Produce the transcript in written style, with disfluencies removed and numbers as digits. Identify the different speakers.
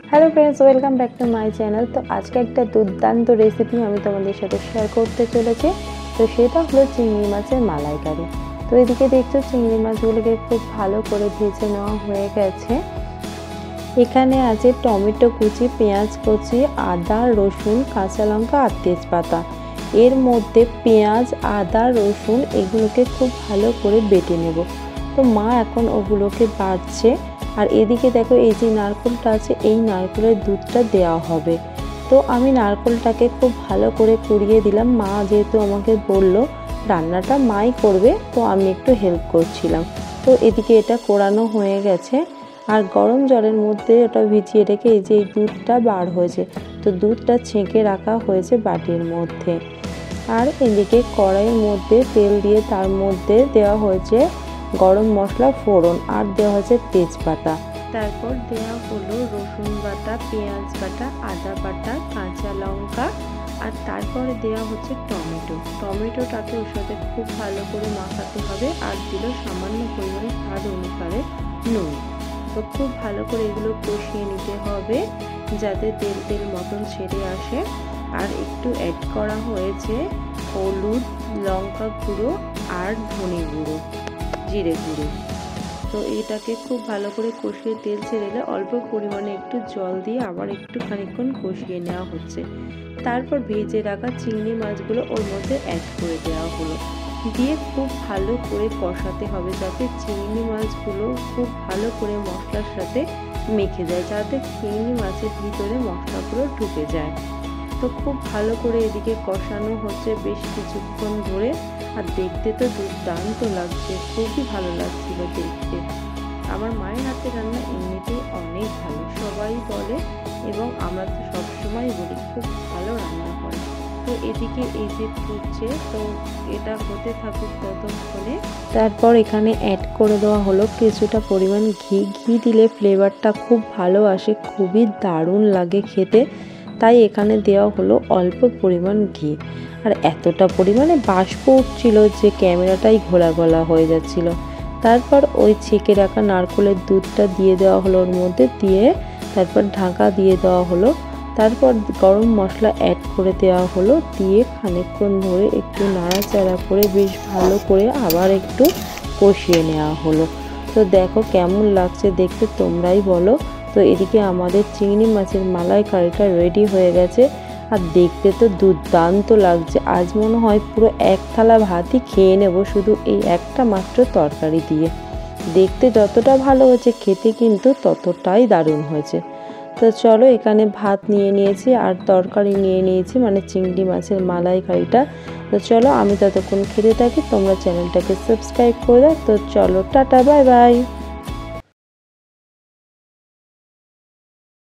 Speaker 1: Hello friends, welcome back to my channel. तो आज का एक दुर्दान्त रेसिपि हमें तुम्हारे साथे शेयर करते चलेছি। तो সেটা হলো চিংড়ি মাছের মালাইকারি। তো এদিকে দেখছো চিংড়ি মাছগুলোকে খুব ভালো করে ভেজে নেওয়া হয়ে গেছে। এখানে আছে টমেটো কুচি, পেঁয়াজ কুচি, আদা, রসুন, কাঁচা লঙ্কা আর তেজপাতা। এর মধ্যে পেঁয়াজ, আদা, রসুন এগুলোকে খুব ভালো করে বেটে নেব। তো মা এখন ওগুলোকে বাটছে। আর এদিকে দেখো এই যে নারকেলটা আছে, এই নারকেলের দুধটা দেওয়া হবে। তো আমি নারকেলটাকে খুব ভালো করে কুড়িয়ে দিলাম। মা যেহেতু আমাকে বলল রান্নাটা মাই করবে, তো আমি একটু হেল্প করছিলাম। তো এদিকে এটা কোরানো হয়ে গেছে। আর গরম জলের মধ্যে ওটা ভিজিয়ে রেখে এই যে এই দুধটা বার হয়েছে, তো দুধটা ছেঁকে রাখা হয়েছে বাটির মধ্যে। আর এদিকে কড়াইয়ের মধ্যে তেল দিয়ে তার মধ্যে দেওয়া হয়েছে গরম মশলা ফোড়ন আর দেওয়া হয়েছে তেজপাতা। তারপর দেওয়া হলো রসুন বাটা, পেঁয়াজ বাটা, আদা বাটা, কাঁচা লঙ্কা আর তারপরে দেওয়া হচ্ছে টমেটোটাকে ওর সাথে খুব ভালো করে মাখাতে হবে। আর দিল সামান্য পরিমাণে স্বাদ অনুসারে নুন। তো খুব ভালো করে এগুলো কষিয়ে নিতে হবে যাতে তেল তেল মতন ছেড়ে আসে। আর একটু অ্যাড করা হয়েছে হলুদ, লঙ্কা গুঁড়ো আর ধনে গুঁড়ো, জিরে গুঁড়ো। তো এটাকে খুব ভালো করে কষিয়ে তেল ছেড়ে এলে অল্প পরিমাণে একটু জল দিয়ে আবার একটু খানিকক্ষণ কষিয়ে নেওয়া হচ্ছে। তারপর ভেজে রাখা চিংড়ি মাছগুলো ওর মধ্যে অ্যাড করে দেওয়া হলো, দিয়ে খুব ভালো করে কষাতে হবে যাতে চিংড়ি মাছগুলো খুব ভালো করে মশলার সাথে মেখে যায়, যাতে চিংড়ি মাছের ভিতরে মশলাগুলো ঢুকে যায়। তো খুব ভালো করে এদিকে কষানো হচ্ছে বেশ কিছুক্ষণ ধরে। আর দেখতে তো দুর্দান্ত লাগছে, খুবই ভালো লাগছিল দেখতে। আমার মায়ের হাতে রান্না এমনিতেই অনেক ভালো, সবাই বলে এবং আমরা তো সবসময় বলি খুব ভালো রান্না করে। তো এদিকে এই যে ফুটছে, তো এটা হতে থাকুক ততক্ষণে। তারপর এখানে অ্যাড করে দেওয়া হলো কিছুটা পরিমাণ ঘি দিলে ফ্লেভারটা খুব ভালো আসে, খুবই দারুণ লাগে খেতে। তাই এখানে দেওয়া হলো অল্প পরিমাণ ঘি। আর এতটা পরিমাণে বাষ্প উঠছিল যে ক্যামেরাটাই ঘোলা ঘোলা হয়ে যাচ্ছিল। তারপর ওই ছেঁকে রাখা নারকেলের দুধটা দিয়ে দেওয়া হলো ওর মধ্যে, দিয়ে তারপর ঢাকা দিয়ে দেওয়া হলো। তারপর গরম মশলা অ্যাড করে দেওয়া হলো, দিয়ে খানিকক্ষণ ধরে একটু নাড়াচাড়া করে বেশ ভালো করে আবার একটু কষিয়ে নেওয়া হলো। তো দেখো কেমন লাগছে দেখতে, তোমরাই বলো। তো এদিকে আমাদের চিংড়ি মাছের মালাইকারিটা রেডি হয়ে গেছে। আর দেখতে তো দুর্দান্ত লাগছে। আজ মনে হয় পুরো এক থালা ভাতই খেয়ে নেব শুধু এই একটা মাত্র তরকারি দিয়ে। দেখতে যতটা ভালো হয়েছে খেতে কিন্তু ততটাই দারুণ হয়েছে। তো চলো, এখানে ভাত নিয়ে নিয়েছি আর তরকারি নিয়ে নিয়েছি, মানে চিংড়ি মাছের মালাইকারিটা। তো চলো আমি ততক্ষণ খেতে থাকি, তোমরা চ্যানেলটাকে সাবস্ক্রাইব করে দাও। তো চলো, টাটা, বাই বাই।